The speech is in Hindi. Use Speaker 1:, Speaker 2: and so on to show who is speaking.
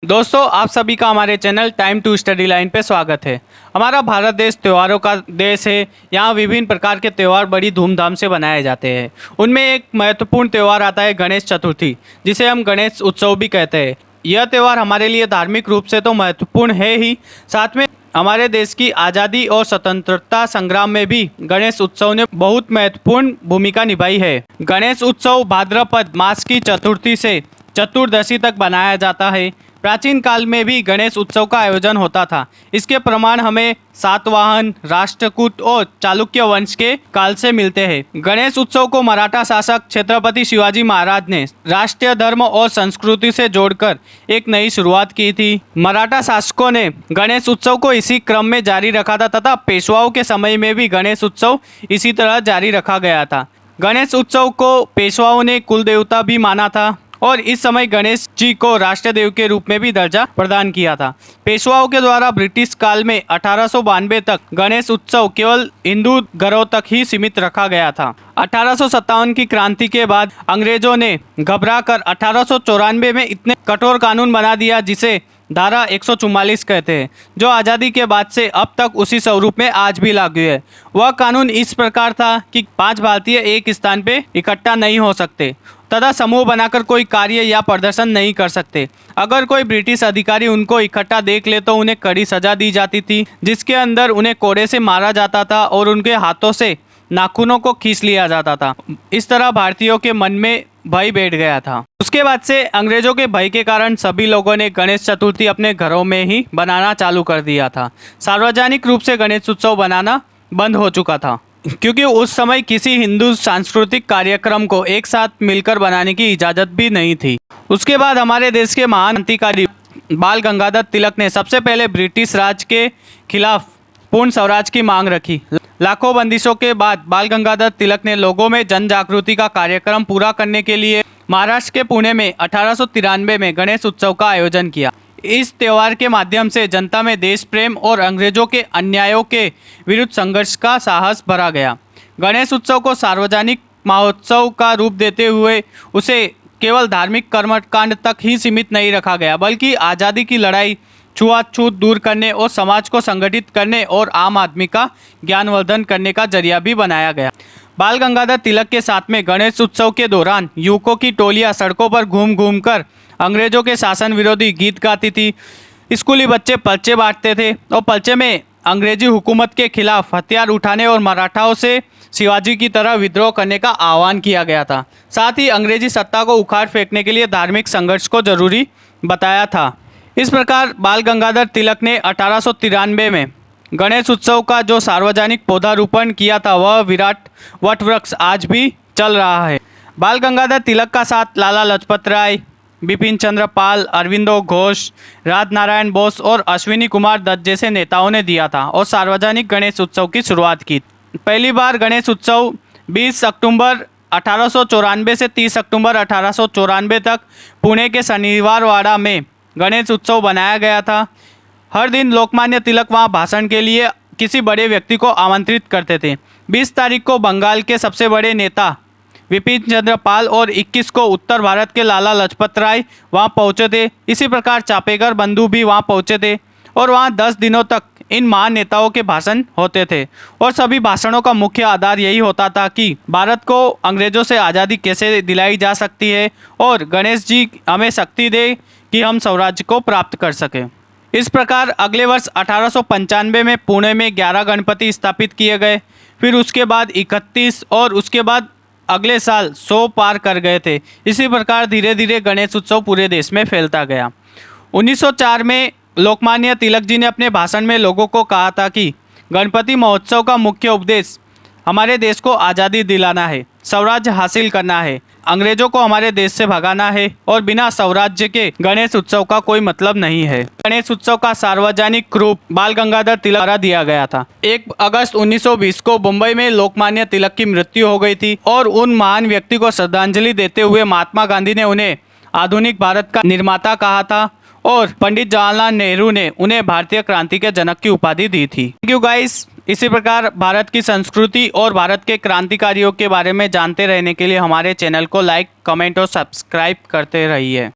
Speaker 1: दोस्तों, आप सभी का हमारे channel time to study line पे स्वागत है। हमारा भारत देश त्योहारों का देश है। यहाँ विभिन्न प्रकार के त्यौहार बड़ी धूमधाम से बनाए जाते हैं। उनमें एक महत्वपूर्ण त्यौहार आता है गणेश चतुर्थी, जिसे हम गणेश उत्सव भी कहते हैं। यह त्यौहार हमारे लिए धार्मिक रूप से तो महत्वपूर्ण है ही, साथ में हमारे देश की आज़ादी और स्वतंत्रता संग्राम में भी गणेश उत्सव ने बहुत महत्वपूर्ण भूमिका निभाई है। गणेश उत्सव भाद्रपद मास की चतुर्थी से चतुर्दशी तक बनाया जाता है। प्राचीन काल में भी गणेश उत्सव का आयोजन होता था। इसके प्रमाण हमें सातवाहन, राष्ट्रकूट और चालुक्य वंश के काल से मिलते हैं। गणेश उत्सव को मराठा शासक छत्रपति शिवाजी महाराज ने राष्ट्रीय धर्म और संस्कृति से जोड़कर एक नई शुरुआत की थी। मराठा शासकों ने गणेश उत्सव को इसी क्रम में जारी रखा था तथा पेशवाओं के समय में भी गणेश उत्सव इसी तरह जारी रखा गया था। गणेश उत्सव को पेशवाओं ने कुल देवता भी माना था और इस समय गणेश जी को राष्ट्रीय देव के रूप में भी दर्जा प्रदान किया था। पेशवाओं के द्वारा ब्रिटिश काल में 1892 तक गणेश उत्सव केवल हिंदू घरों तक ही सीमित रखा गया था। 1857 की क्रांति के बाद अंग्रेजों ने घबराकर 1894 में इतने कठोर कानून बना दिया जिसे धारा 144 कहते हैं, जो आज़ादी के बाद से अब तक उसी स्वरूप में आज भी लागू है। वह कानून इस प्रकार था कि 5 भारतीय एक स्थान पे इकट्ठा नहीं हो सकते तथा समूह बनाकर कोई कार्य या प्रदर्शन नहीं कर सकते। अगर कोई ब्रिटिश अधिकारी उनको इकट्ठा देख ले तो उन्हें कड़ी सजा दी जाती थी, जिसके अंदर उन्हें कोड़े से मारा जाता था और उनके हाथों से नाखूनों को खींच लिया जाता था। इस तरह भारतीयों के मन में भय बैठ गया था। उसके बाद से अंग्रेजों के भय के कारण सभी लोगों ने गणेश चतुर्थी अपने घरों में ही बनाना चालू कर दिया था। सार्वजनिक रूप से गणेश उत्सव बनाना बंद हो चुका था, क्योंकि उस समय किसी हिंदू सांस्कृतिक कार्यक्रम को एक साथ मिलकर बनाने की इजाज़त भी नहीं थी। उसके बाद हमारे देश के महान क्रांतिकारी बाल गंगाधर तिलक ने सबसे पहले ब्रिटिश राज के खिलाफ पूर्ण स्वराज की मांग रखी। लाखों बंदिशों के बाद बाल गंगाधर तिलक ने लोगों में जन जागृति का कार्यक्रम पूरा करने के लिए महाराष्ट्र के पुणे में 1893 में गणेश उत्सव का आयोजन किया। इस त्यौहार के माध्यम से जनता में देश प्रेम और अंग्रेजों के अन्यायों के विरुद्ध संघर्ष का साहस भरा गया। गणेश उत्सव को सार्वजनिक महोत्सव का रूप देते हुए उसे केवल धार्मिक कर्मकांड तक ही सीमित नहीं रखा गया, बल्कि आज़ादी की लड़ाई, छुआछूत दूर करने और समाज को संगठित करने और आम आदमी का ज्ञानवर्धन करने का जरिया भी बनाया गया। बाल गंगाधर तिलक के साथ में गणेश उत्सव के दौरान युवकों की टोलियां सड़कों पर घूम घूम कर अंग्रेजों के शासन विरोधी गीत गाती थी। स्कूली बच्चे पर्चे बांटते थे और पर्चे में अंग्रेजी हुकूमत के खिलाफ हथियार उठाने और मराठाओं से शिवाजी की तरह विद्रोह करने का आह्वान किया गया था। साथ ही अंग्रेजी सत्ता को उखाड़ फेंकने के लिए धार्मिक संघर्ष को जरूरी बताया था। इस प्रकार बाल गंगाधर तिलक ने 1893 में गणेश उत्सव का जो सार्वजनिक पौधारोपण किया था, वह विराट वट वृक्ष आज भी चल रहा है। बाल गंगाधर तिलक का साथ लाला लाजपत राय, बिपिन चंद्र पाल, अरविंदो घोष, राजनारायण बोस और अश्विनी कुमार दत्त जैसे नेताओं ने दिया था और सार्वजनिक गणेश उत्सव की शुरुआत की। पहली बार गणेश उत्सव 20 अक्टूबर 1894 से 30 अक्टूबर 1894 तक पुणे के शनिवारवाड़ा में गणेश उत्सव बनाया गया था। हर दिन लोकमान्य तिलक वहां भाषण के लिए किसी बड़े व्यक्ति को आमंत्रित करते थे। 20 तारीख को बंगाल के सबसे बड़े नेता बिपिन चंद्र पाल और 21 को उत्तर भारत के लाला लाजपत राय वहां पहुंचे थे। इसी प्रकार चापेकर बंधु भी वहां पहुंचे थे और वहां 10 दिनों तक इन महान नेताओं के भाषण होते थे और सभी भाषणों का मुख्य आधार यही होता था कि भारत को अंग्रेजों से आज़ादी कैसे दिलाई जा सकती है और गणेश जी हमें शक्ति दे कि हम स्वराज्य को प्राप्त कर सकें। इस प्रकार अगले वर्ष 1895 में पुणे में 11 गणपति स्थापित किए गए। फिर उसके बाद 31 और उसके बाद अगले साल 100 पार कर गए थे। इसी प्रकार धीरे धीरे गणेश उत्सव पूरे देश में फैलता गया। 1904 में लोकमान्य तिलक जी ने अपने भाषण में लोगों को कहा था कि गणपति महोत्सव का मुख्य उपदेश हमारे देश को आज़ादी दिलाना है, स्वराज्य हासिल करना है, अंग्रेजों को हमारे देश से भगाना है और बिना स्वराज्य के गणेश उत्सव का कोई मतलब नहीं है। गणेश उत्सव का सार्वजनिक रूप बाल गंगाधर तिलक द्वारा दिया गया था। 1 अगस्त 1920 को मुंबई में लोकमान्य तिलक की मृत्यु हो गई थी और उन महान व्यक्ति को श्रद्धांजलि देते हुए महात्मा गांधी ने उन्हें आधुनिक भारत का निर्माता कहा था और पंडित जवाहरलाल नेहरू ने उन्हें भारतीय क्रांति के जनक की उपाधि दी थी। Thank you guys. इसी प्रकार भारत की संस्कृति और भारत के क्रांतिकारियों के बारे में जानते रहने के लिए हमारे चैनल को लाइक, कमेंट और सब्सक्राइब करते रहिए।